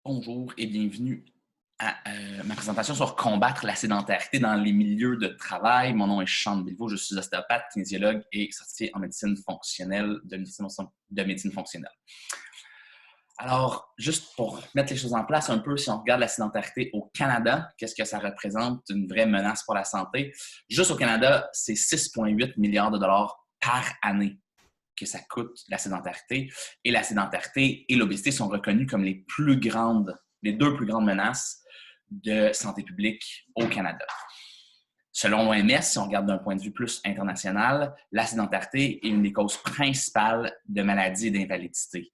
Bonjour et bienvenue à ma présentation sur combattre la sédentarité dans les milieux de travail. Mon nom est Sean Bilvaux, je suis ostéopathe, kinésiologue et certifié en médecine fonctionnelle de médecine fonctionnelle. Alors, juste pour mettre les choses en place un peu, si on regarde la sédentarité au Canada, qu'est-ce que ça représente? Une vraie menace pour la santé. Juste au Canada, c'est 6,8 milliards de dollars par année que ça coûte la sédentarité. Et la sédentarité et l'obésité sont reconnus comme les deux plus grandes menaces de santé publique au Canada. Selon l'OMS, si on regarde d'un point de vue plus international, la sédentarité est une des causes principales de maladies et d'invalidité.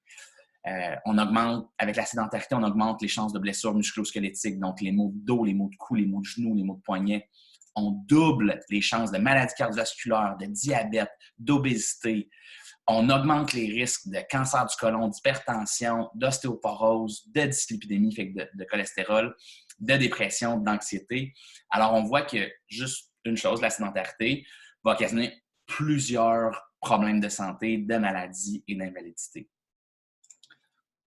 Avec la sédentarité, on augmente les chances de blessures musculo-squelettiques, donc les maux de dos, les maux de cou, les maux de genoux, les maux de poignet. On double les chances de maladies cardiovasculaires, de diabète, d'obésité. On augmente les risques de cancer du côlon, d'hypertension, d'ostéoporose, de dyslipidémie, fait que de cholestérol, de dépression, d'anxiété. Alors, on voit que juste une chose, la sédentarité, va occasionner plusieurs problèmes de santé, de maladies et d'invalidité.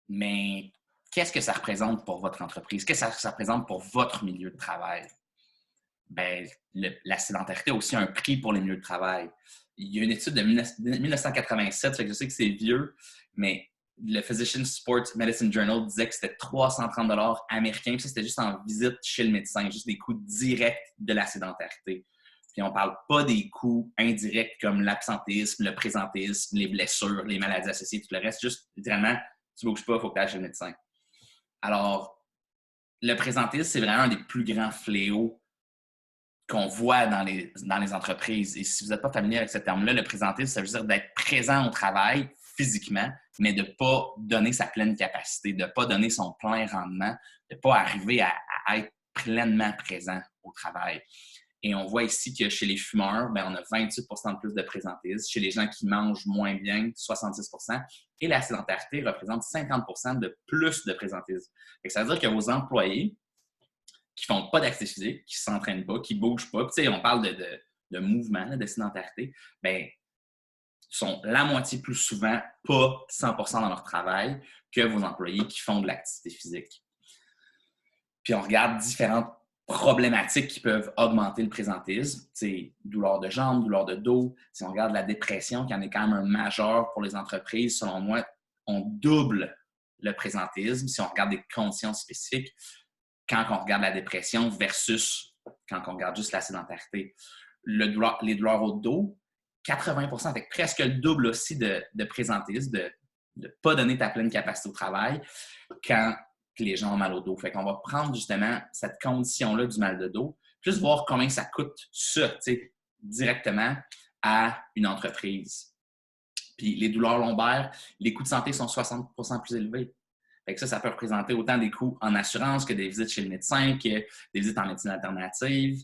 Mais qu'est-ce que ça représente pour votre entreprise? Qu'est-ce que ça représente pour votre milieu de travail? Bien, la sédentarité a aussi un prix pour les milieux de travail. Il y a une étude de 1987, fait que je sais que c'est vieux, mais le Physician Sports Medicine Journal disait que c'était 330 américains, puis ça, c'était juste en visite chez le médecin, juste des coûts directs de la sédentarité. Puis on ne parle pas des coûts indirects comme l'absentéisme, le présentéisme, les blessures, les maladies associées, tout le reste, juste littéralement, tu ne bouges pas, il faut que tu ailles chez le médecin. Alors, le présentéisme, c'est vraiment un des plus grands fléaux qu'on voit dans les entreprises. Et si vous n'êtes pas familier avec ce terme-là, le présentéisme, ça veut dire d'être présent au travail physiquement, mais de ne pas donner sa pleine capacité, de ne pas donner son plein rendement, de ne pas arriver à être pleinement présent au travail. Et on voit ici que chez les fumeurs, bien, on a 28 de plus de présentéisme. Chez les gens qui mangent moins bien, 70 et la sédentarité représente 50 de plus de présentéisme. Ça veut dire que vos employés qui ne font pas d'activité physique, qui ne s'entraînent pas, qui ne bougent pas, on parle de mouvement, de sédentarité, bien, sont la moitié plus souvent pas 100% dans leur travail que vos employés qui font de l'activité physique. Puis on regarde différentes problématiques qui peuvent augmenter le présentéisme, douleur de jambes, douleur de dos. Si on regarde la dépression, qui en est quand même un majeur pour les entreprises, selon moi, on double le présentéisme si on regarde des conditions spécifiques quand on regarde la dépression versus quand on regarde juste la sédentarité. Les douleurs au dos, 80%, avec presque le double aussi de présentéisme, de ne pas donner ta pleine capacité au travail quand les gens ont mal au dos. Fait qu'on va prendre justement cette condition-là du mal de dos, juste voir combien ça coûte ça, directement à une entreprise. Puis les douleurs lombaires, les coûts de santé sont 60% plus élevés. Fait que ça peut représenter autant des coûts en assurance que des visites chez le médecin, que des visites en médecine alternative.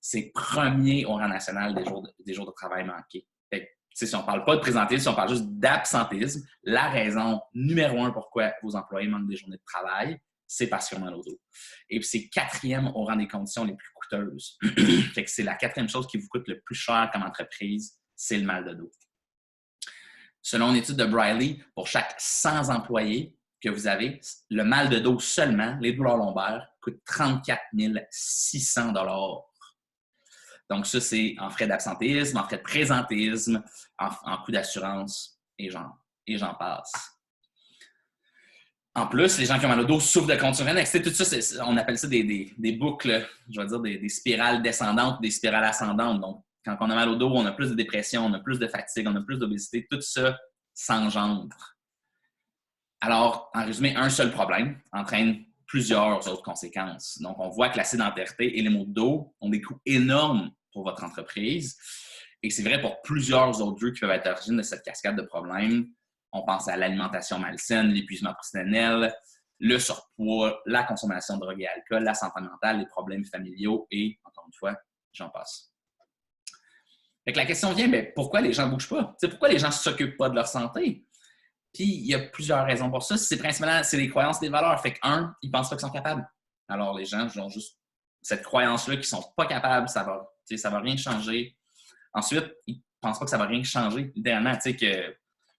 C'est premier au rang national des jours de travail manqués. Fait que, si on ne parle pas de présentéisme, si on parle juste d'absentéisme, la raison numéro 1 pourquoi vos employés manquent des journées de travail, c'est parce qu'ils ont mal au dos. Et puis c'est quatrième au rang des conditions les plus coûteuses. Fait que c'est la quatrième chose qui vous coûte le plus cher comme entreprise, c'est le mal de dos. Selon une étude de Briley, pour chaque 100 employés que vous avez, le mal de dos seulement, les douleurs lombaires, coûtent 34 600 $. Donc ça, c'est en frais d'absentéisme, en frais de présentéisme, en coûts d'assurance, et j'en passe. En plus, les gens qui ont mal au dos souffrent de contusions. Tout ça, on appelle ça des boucles, je vais dire des spirales descendantes, des spirales ascendantes. Donc, quand on a mal au dos, on a plus de dépression, on a plus de fatigue, on a plus d'obésité. Tout ça s'engendre. Alors, en résumé, un seul problème entraîne plusieurs autres conséquences. Donc, on voit que la sédentarité et les maux de dos ont des coûts énormes pour votre entreprise. Et c'est vrai pour plusieurs autres lieux qui peuvent être à l'origine de cette cascade de problèmes. On pense à l'alimentation malsaine, l'épuisement professionnel, le surpoids, la consommation de drogue et alcool, la santé mentale, les problèmes familiaux et, encore une fois, j'en passe. Fait que la question vient, mais pourquoi les gens ne bougent pas? Pourquoi les gens ne s'occupent pas de leur santé? Puis, il y a plusieurs raisons pour ça. C'est principalement les croyances et les valeurs. Fait qu'un, ils ne pensent pas qu'ils sont capables. Alors, les gens ont juste cette croyance-là qu'ils ne sont pas capables, ça va rien changer. Ensuite, ils ne pensent pas que ça va rien changer. Littéralement, que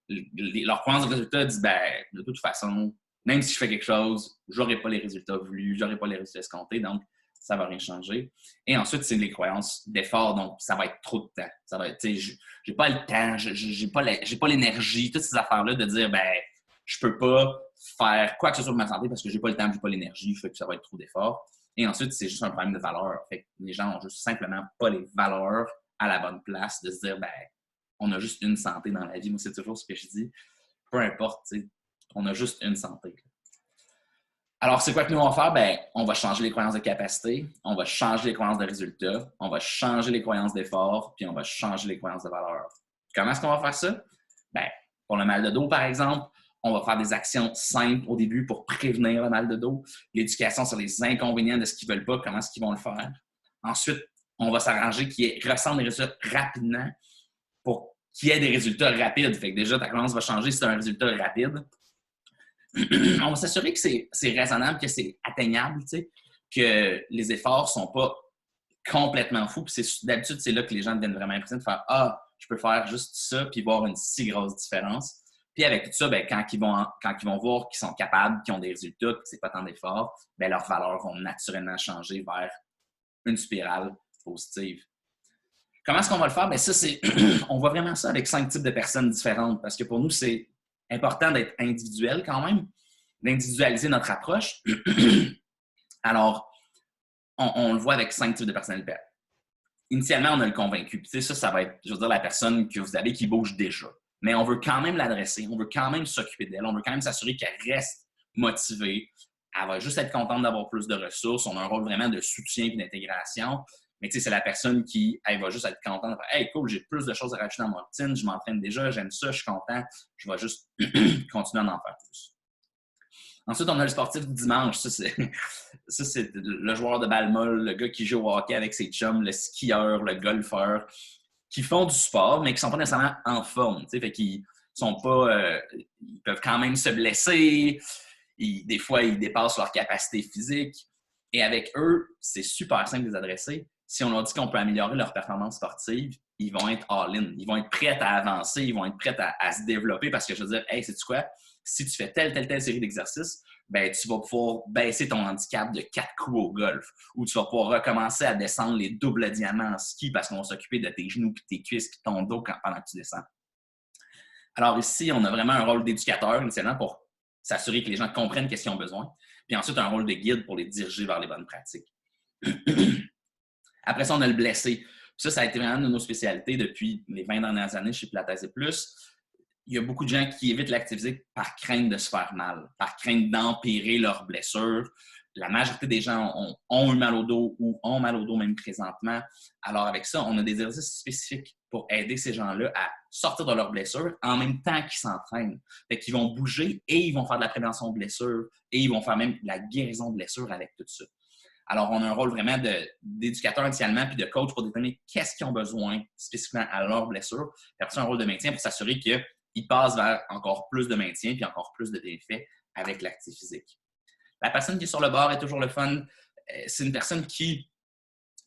leur croyance de résultat dit, ben, de toute façon, Même si je fais quelque chose, je n'aurai pas les résultats voulus, je n'aurai pas les résultats escomptés, donc ça ne va rien changer. Et ensuite, c'est les croyances d'effort, donc ça va être trop de temps. Ça va être, je n'ai pas le temps, je n'ai pas l'énergie, toutes ces affaires-là de dire, ben, je ne peux pas faire quoi que ce soit pour ma santé parce que je n'ai pas le temps, je n'ai pas l'énergie, fait que ça va être trop d'efforts. Et ensuite, c'est juste un problème de valeur. Fait que les gens n'ont juste simplement pas les valeurs à la bonne place de se dire, ben, on a juste une santé dans la vie. Moi, c'est toujours ce que je dis. Peu importe, on a juste une santé. Alors, c'est quoi que nous, on va faire? Ben, on va changer les croyances de capacité, on va changer les croyances de résultats, on va changer les croyances d'effort, puis on va changer les croyances de valeur. Comment est-ce qu'on va faire ça? Ben, pour le mal de dos, par exemple, on va faire des actions simples au début pour prévenir le mal de dos, l'éducation sur les inconvénients de ce qu'ils ne veulent pas, comment est-ce qu'ils vont le faire. Ensuite, on va s'arranger qu'ils ressentent des résultats rapidement pour qu'il y ait des résultats rapides. Fait que déjà, ta croyance va changer si tu as un résultat rapide. On va s'assurer que c'est raisonnable, que c'est atteignable, que les efforts ne sont pas complètement fous. D'habitude, c'est là que les gens deviennent vraiment impressionnés de faire « Ah, je peux faire juste ça puis voir une si grosse différence. » Puis avec tout ça, ben, quand ils vont voir qu'ils sont capables, qu'ils ont des résultats, que ce n'est pas tant d'efforts, ben, leurs valeurs vont naturellement changer vers une spirale positive. Comment est-ce qu'on va le faire? Bien, ça, on voit vraiment ça avec 5 types de personnes différentes parce que pour nous, c'est important d'être individuel quand même, d'individualiser notre approche. Alors, on le voit avec 5 types de personnalités. Initialement, on a le convaincu. Puis, ça va être, je veux dire, la personne que vous avez qui bouge déjà. Mais on veut quand même l'adresser, on veut quand même s'occuper d'elle, on veut quand même s'assurer qu'elle reste motivée. Elle va juste être contente d'avoir plus de ressources. On a un rôle vraiment de soutien et d'intégration. Mais tu sais, c'est la personne qui elle va juste être contente de faire « Hey, cool, j'ai plus de choses à rajouter dans ma routine, je m'entraîne déjà, j'aime ça, je suis content, je vais juste continuer à en faire plus. » Ensuite, on a le sportif du dimanche. Ça, c'est le joueur de balle molle, le gars qui joue au hockey avec ses chums, le skieur, le golfeur, qui font du sport, mais qui ne sont pas nécessairement en forme. Fait qu'ils sont pas. Ils peuvent quand même se blesser. Des fois, ils dépassent leur capacité physique. Et avec eux, c'est super simple de les adresser. Si on leur dit qu'on peut améliorer leur performance sportive, ils vont être all-in. Ils vont être prêts à avancer, ils vont être prêts à se développer parce que je veux dire, hey, sais-tu quoi? Si tu fais telle série d'exercices, ben, tu vas pouvoir baisser ton handicap de 4 coups au golf ou tu vas pouvoir recommencer à descendre les doubles diamants en ski parce qu'on va s'occuper de tes genoux, puis tes cuisses, puis ton dos pendant que tu descends. Alors ici, on a vraiment un rôle d'éducateur initialement pour s'assurer que les gens comprennent ce qu'ils ont besoin, puis ensuite un rôle de guide pour les diriger vers les bonnes pratiques. Après ça, on a le blessé. Ça a été vraiment une de nos spécialités depuis les 20 dernières années chez Pilates et Plus. Il y a beaucoup de gens qui évitent l'activité physique par crainte de se faire mal, par crainte d'empirer leurs blessures. La majorité des gens ont eu mal au dos ou ont mal au dos même présentement. Alors avec ça, on a des exercices spécifiques pour aider ces gens-là à sortir de leurs blessures en même temps qu'ils s'entraînent. Fait qu'ils vont bouger et ils vont faire de la prévention de blessures et ils vont faire même de la guérison de blessures avec tout ça. Alors, on a un rôle vraiment d'éducateur initialement puis de coach pour déterminer qu'est-ce qu'ils ont besoin spécifiquement à leur blessure. Puis après ça, un rôle de maintien pour s'assurer qu'ils passent vers encore plus de maintien puis encore plus de bienfaits avec l'activité physique. La personne qui est sur le bord est toujours le fun. C'est une personne qui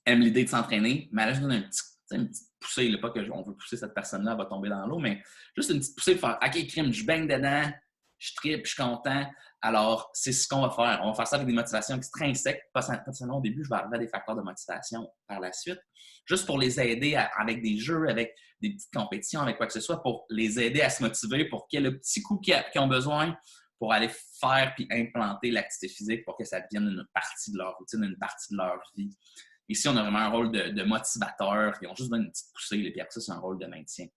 aime l'idée de s'entraîner, mais elle a juste une petite poussée. Là, pas qu'on veut pousser cette personne-là, elle va tomber dans l'eau, mais juste une petite poussée pour faire « OK, crime, je baigne dedans, je tripe, je suis content. » Alors, c'est ce qu'on va faire. On va faire ça avec des motivations extrinsèques. Pas seulement au début, je vais arriver à des facteurs de motivation par la suite. Juste pour les aider avec des jeux, avec des petites compétitions, avec quoi que ce soit, pour les aider à se motiver, pour qu'il y ait le petit coup qu'ils ont besoin pour aller faire puis implanter l'activité physique pour que ça devienne une partie de leur routine, une partie de leur vie. Ici, on a vraiment un rôle de motivateur. Ils ont juste besoin d'une petite poussée, puis après ça, c'est un rôle de maintien.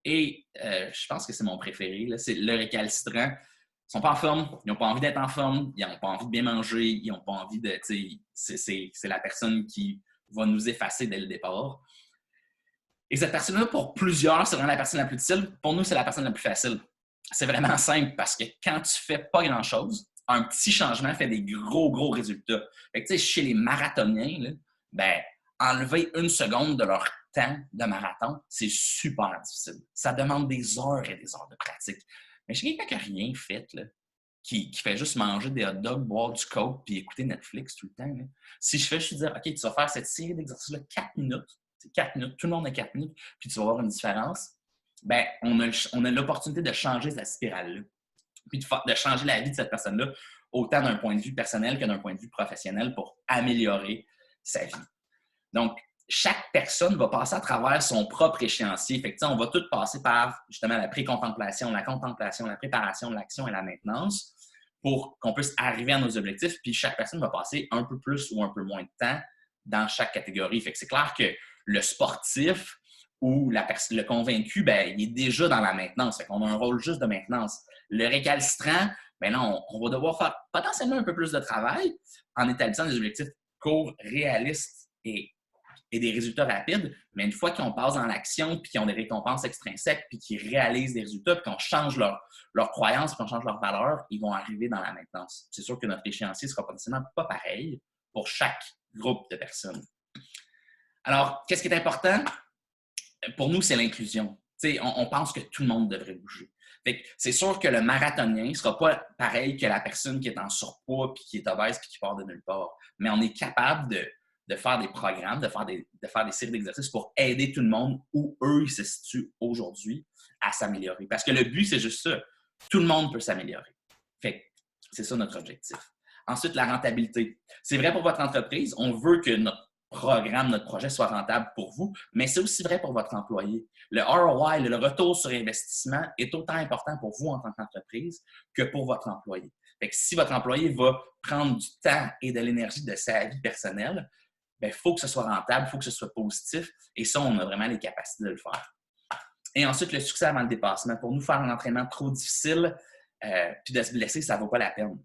Et je pense que c'est mon préféré, là, c'est le récalcitrant. Ils ne sont pas en forme, ils n'ont pas envie d'être en forme, ils n'ont pas envie de bien manger, ils n'ont pas envie de... C'est la personne qui va nous effacer dès le départ. Et cette personne-là, pour plusieurs, c'est vraiment la personne la plus difficile. Pour nous, c'est la personne la plus facile. C'est vraiment simple parce que quand tu ne fais pas grand-chose, un petit changement fait des gros résultats. Fait que, chez les marathoniens, là, ben, enlever 1 seconde de leur temps de marathon, c'est super difficile. Ça demande des heures et des heures de pratique. Mais chez quelqu'un qui n'a rien fait, là, qui fait juste manger des hot dogs, boire du coke puis écouter Netflix tout le temps, là, si je suis dire, OK, tu vas faire cette série d'exercices-là 4 minutes, c'est 4 minutes, tout le monde a 4 minutes, puis tu vas voir une différence, ben, on a l'opportunité de changer cette spirale-là. puis de changer la vie de cette personne-là, autant d'un point de vue personnel que d'un point de vue professionnel pour améliorer sa vie. Donc, chaque personne va passer à travers son propre échéancier. Fait que, on va tous passer par justement la pré-contemplation, la contemplation, la préparation, l'action et la maintenance pour qu'on puisse arriver à nos objectifs. Puis chaque personne va passer un peu plus ou un peu moins de temps dans chaque catégorie. Fait que c'est clair que le sportif ou le convaincu, ben, il est déjà dans la maintenance. Fait qu'on a un rôle juste de maintenance. Le récalcitrant, ben là, on va devoir faire potentiellement un peu plus de travail en établissant des objectifs courts, réalistes et des résultats rapides, mais une fois qu'on passe dans l'action, puis qu'ils ont des récompenses extrinsèques, puis qu'ils réalisent des résultats, puis qu'on change leur croyances, puis qu'on change leurs valeurs, ils vont arriver dans la maintenance. C'est sûr que notre échéancier ne sera potentiellement pas pareil pour chaque groupe de personnes. Alors, qu'est-ce qui est important? Pour nous, c'est l'inclusion. On pense que tout le monde devrait bouger. C'est sûr que le marathonien ne sera pas pareil que la personne qui est en surpoids, puis qui est obèse, puis qui part de nulle part. Mais on est capable de faire des programmes, de faire des séries d'exercices pour aider tout le monde où eux ils se situent aujourd'hui à s'améliorer. Parce que le but, c'est juste ça. Tout le monde peut s'améliorer. C'est ça notre objectif. Ensuite, la rentabilité. C'est vrai pour votre entreprise. On veut que notre programme, notre projet soit rentable pour vous, mais c'est aussi vrai pour votre employé. Le ROI, le retour sur investissement, est autant important pour vous en tant qu'entreprise que pour votre employé. Si votre employé va prendre du temps et de l'énergie de sa vie personnelle, il faut que ce soit rentable, il faut que ce soit positif. Et ça, on a vraiment les capacités de le faire. Et ensuite, le succès avant le dépassement. Pour nous, faire un entraînement trop difficile puis de se blesser, ça ne vaut pas la peine.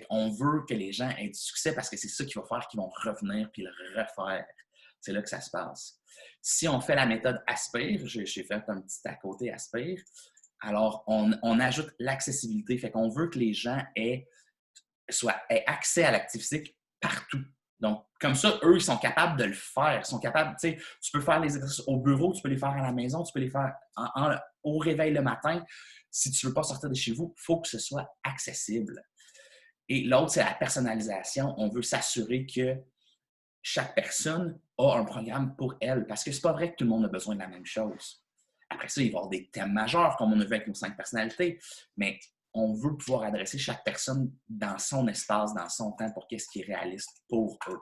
On veut que les gens aient du succès parce que c'est ça qui va faire qu'ils vont revenir puis le refaire. C'est là que ça se passe. Si on fait la méthode Aspire, j'ai fait un petit à côté Aspire, alors on ajoute l'accessibilité. On veut que les gens aient accès à l'activité physique partout. Donc, comme ça, eux, ils sont capables de le faire. Ils sont capables, tu peux faire les exercices au bureau, tu peux les faire à la maison, tu peux les faire au réveil le matin. Si tu ne veux pas sortir de chez vous, il faut que ce soit accessible. Et l'autre, c'est la personnalisation. On veut s'assurer que chaque personne a un programme pour elle. Parce que ce n'est pas vrai que tout le monde a besoin de la même chose. Après ça, il va y avoir des thèmes majeurs, comme on a vu avec nos 5 personnalités. Mais on veut pouvoir adresser chaque personne dans son espace, dans son temps, pour qu'est-ce qui est réaliste pour eux.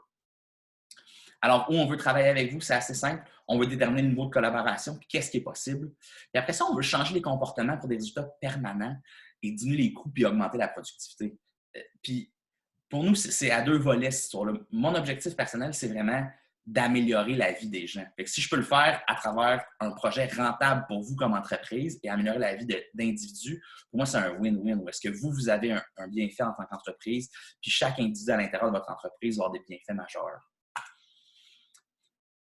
Alors, où on veut travailler avec vous, c'est assez simple. On veut déterminer le niveau de collaboration, puis qu'est-ce qui est possible. Et après ça, on veut changer les comportements pour des résultats permanents et diminuer les coûts puis augmenter la productivité. Puis, pour nous, c'est à 2 volets, cette histoire-là. Mon objectif personnel, c'est vraiment d'améliorer la vie des gens. Si je peux le faire à travers un projet rentable pour vous comme entreprise et améliorer la vie d'individus, pour moi, c'est un win-win. Où est-ce que vous avez un bienfait en tant qu'entreprise, puis chaque individu à l'intérieur de votre entreprise va avoir des bienfaits majeurs.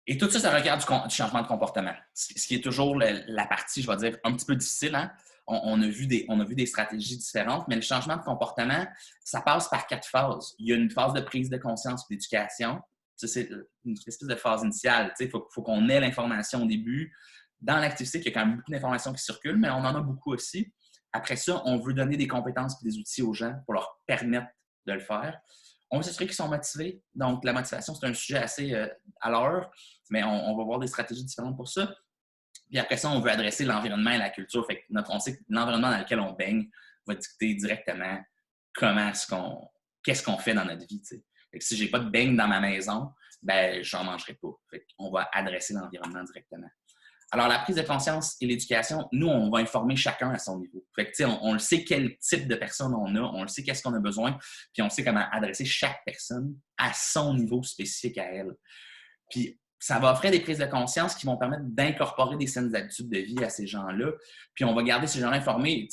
Et tout ça, ça requiert du changement de comportement. Ce qui est toujours la partie, je vais dire, un petit peu difficile. Hein? On a vu des stratégies différentes, mais le changement de comportement, ça passe par 4 phases. Il y a une phase de prise de conscience et d'éducation. Ça, c'est une espèce de phase initiale. Il faut qu'on ait l'information au début. Dans l'activité, il y a quand même beaucoup d'informations qui circulent, mais on en a beaucoup aussi. Après ça, on veut donner des compétences et des outils aux gens pour leur permettre de le faire. On veut s'assurer qu'ils sont motivés. Donc, la motivation, c'est un sujet assez à l'heure, mais on va voir des stratégies différentes pour ça. Puis après ça, on veut adresser l'environnement et la culture. On sait que l'environnement dans lequel on baigne va dicter directement qu'est-ce qu'on fait dans notre vie. Si je n'ai pas de beigne dans ma maison, ben je n'en mangerai pas. On va adresser l'environnement directement. Alors, la prise de conscience et l'éducation, nous, on va informer chacun à son niveau. On le sait quel type de personne on a, on le sait qu'est-ce qu'on a besoin, puis on sait comment adresser chaque personne à son niveau spécifique à elle. Puis, ça va offrir des prises de conscience qui vont permettre d'incorporer des saines habitudes de vie à ces gens-là. Puis, on va garder ces gens-là informés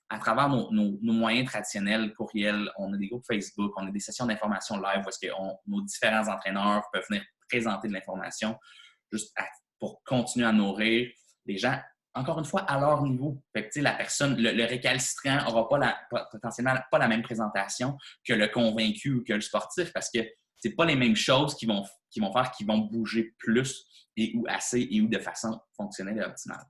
à travers nos moyens traditionnels, courriels. On a des groupes Facebook, on a des sessions d'information live où est-ce que nos différents entraîneurs peuvent venir présenter de l'information juste pour continuer à nourrir les gens, encore une fois, à leur niveau. La personne, le récalcitrant n'aura potentiellement pas la même présentation que le convaincu ou que le sportif parce que ce n'est pas les mêmes choses qui vont faire qu'ils vont bouger plus et ou assez et ou de façon fonctionnelle et optimale.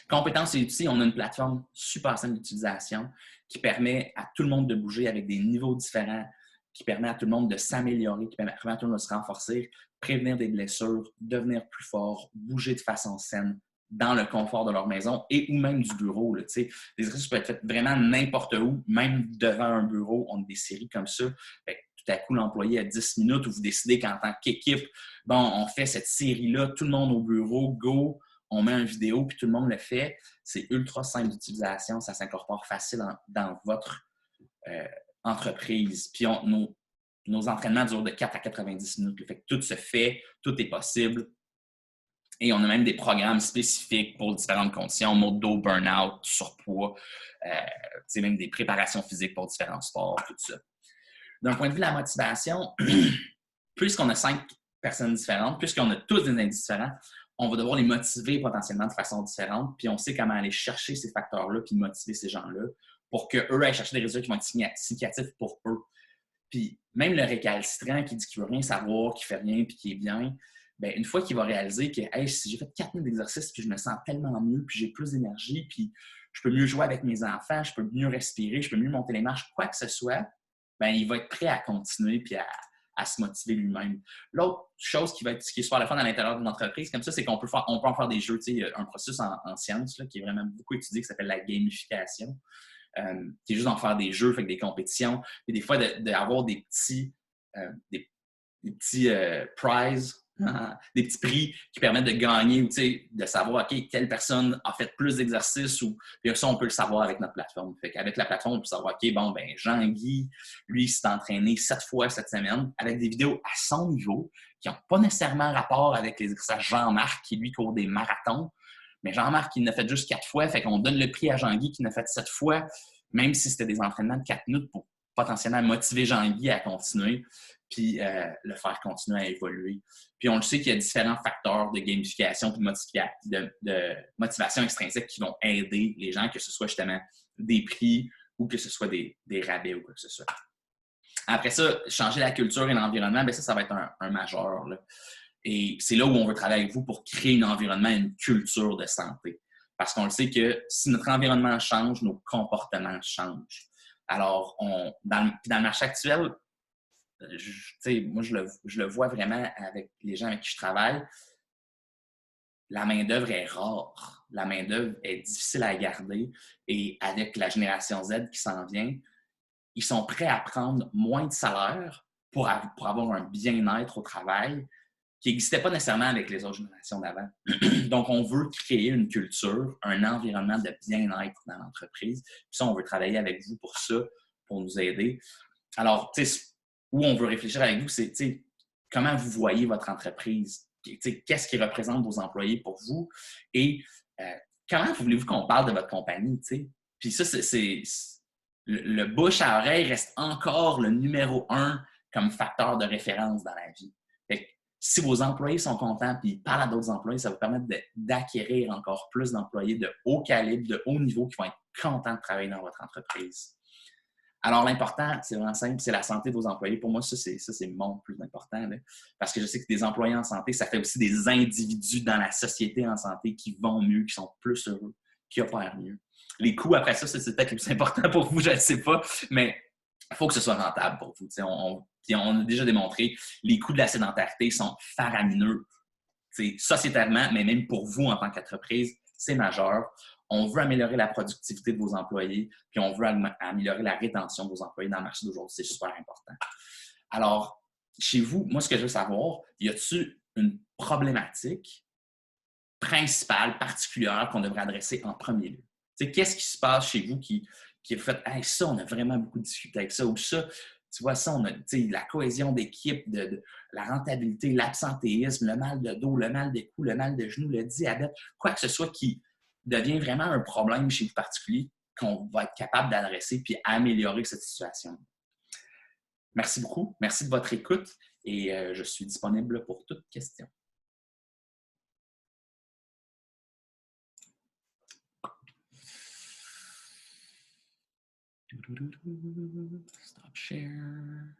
Compétences et outils, on a une plateforme super simple d'utilisation qui permet à tout le monde de bouger avec des niveaux différents, qui permet à tout le monde de s'améliorer, qui permet à tout le monde de se renforcer, prévenir des blessures, devenir plus fort, bouger de façon saine, dans le confort de leur maison et ou même du bureau. Là, les exercices peuvent être faits vraiment n'importe où, même devant un bureau. On a des séries comme ça. Fait que tout à coup, l'employé a 10 minutes où vous décidez qu'en tant qu'équipe, bon, on fait cette série-là, tout le monde au bureau, go, on met une vidéo, puis tout le monde le fait. C'est ultra simple d'utilisation, ça s'incorpore facile dans votre entreprise. Puis nos entraînements durent de 4 à 90 minutes. Fait que tout se fait, tout est possible. Et on a même des programmes spécifiques pour différentes conditions, maux de dos, burn-out, surpoids, même des préparations physiques pour différents sports, tout ça. D'un point de vue de la motivation, puisqu'on a 5 personnes différentes, puisqu'on a tous des indices différents, on va devoir les motiver potentiellement de façon différente, puis on sait comment aller chercher ces facteurs-là, puis motiver ces gens-là pour qu'eux aillent chercher des résultats qui vont être significatifs pour eux. Puis même le récalcitrant qui dit qu'il ne veut rien savoir, qui ne fait rien, puis qui est bien, bien, une fois qu'il va réaliser que hey, si j'ai fait 4 000 d'exercices, puis je me sens tellement mieux, puis j'ai plus d'énergie, puis je peux mieux jouer avec mes enfants, je peux mieux respirer, je peux mieux monter les marches, quoi que ce soit, bien, il va être prêt à continuer puis à se motiver lui-même. L'autre chose qui est super le fun à l'intérieur d'une entreprise, comme ça, c'est qu'on peut en faire des jeux. Il y a un processus en sciences là, qui est vraiment beaucoup étudié qui s'appelle la gamification. Qui est juste d'en faire des jeux, fait que des compétitions, et des fois d'avoir des petits prizes, des petits prix qui permettent de gagner ou de savoir, OK, quelle personne a fait plus d'exercices ou puis ça, on peut le savoir avec notre plateforme. Fait qu'avec la plateforme, on peut savoir, OK, bon, ben Jean-Guy, lui, s'est entraîné 7 fois cette semaine avec des vidéos à son niveau qui n'ont pas nécessairement rapport avec les exercices. Jean-Marc, qui lui court des marathons, mais Jean-Marc, il l'a fait juste 4 fois, fait qu'on donne le prix à Jean-Guy qui l'a fait 7 fois, même si c'était des entraînements de 4 minutes pour potentiellement motiver Jean-Guy à continuer, puis le faire continuer à évoluer. Puis on le sait qu'il y a différents facteurs de gamification et de motivation extrinsèque qui vont aider les gens, que ce soit justement des prix ou que ce soit des rabais ou quoi que ce soit. Après ça, changer la culture et l'environnement, bien ça va être un majeur. Là. Et c'est là où on veut travailler avec vous pour créer un environnement, une culture de santé. Parce qu'on le sait que si notre environnement change, nos comportements changent. Alors, dans le marché actuel, moi, je le vois vraiment avec les gens avec qui je travaille, la main-d'œuvre est rare. La main-d'œuvre est difficile à garder. Et avec la génération Z qui s'en vient, ils sont prêts à prendre moins de salaire pour avoir un bien-être au travail qui n'existait pas nécessairement avec les autres générations d'avant. Donc, on veut créer une culture, un environnement de bien-être dans l'entreprise. Puis ça, on veut travailler avec vous pour ça, pour nous aider. Alors, où on veut réfléchir avec vous, c'est comment vous voyez votre entreprise? Qu'est-ce qui représente vos employés pour vous? Et comment voulez-vous qu'on parle de votre compagnie? T'sais? Puis ça, le bouche à oreille reste encore le numéro 1 comme facteur de référence dans la vie. Fait que, si vos employés sont contents et parlent à d'autres employés, ça va vous permettre d'acquérir encore plus d'employés de haut calibre, de haut niveau qui vont être contents de travailler dans votre entreprise. Alors, l'important, c'est vraiment simple, c'est la santé de vos employés. Pour moi, ça, c'est mon plus important. Là, parce que je sais que des employés en santé, ça fait aussi des individus dans la société en santé qui vont mieux, qui sont plus heureux, qui opèrent mieux. Les coûts, après ça, c'est peut-être le plus important pour vous, je ne sais pas, mais il faut que ce soit rentable pour vous. On a déjà démontré, les coûts de la sédentarité sont faramineux sociétalement, mais même pour vous en tant qu'entreprise, c'est majeur. On veut améliorer la productivité de vos employés, puis on veut améliorer la rétention de vos employés dans le marché d'aujourd'hui. C'est super important. Alors, chez vous, moi, ce que je veux savoir, y a-t-il une problématique principale, particulière qu'on devrait adresser en premier lieu? Qu'est-ce qui se passe chez vous qui fait hey, ça, on a vraiment beaucoup discuté avec ça, ou ça, tu vois, ça, on a la cohésion d'équipe, la rentabilité, l'absentéisme, le mal de dos, le mal de cou, le mal de genou, le diabète, quoi que ce soit qui devient vraiment un problème chez vous particulier qu'on va être capable d'adresser puis améliorer cette situation. Merci beaucoup. Merci de votre écoute et je suis disponible pour toute question. Stop share.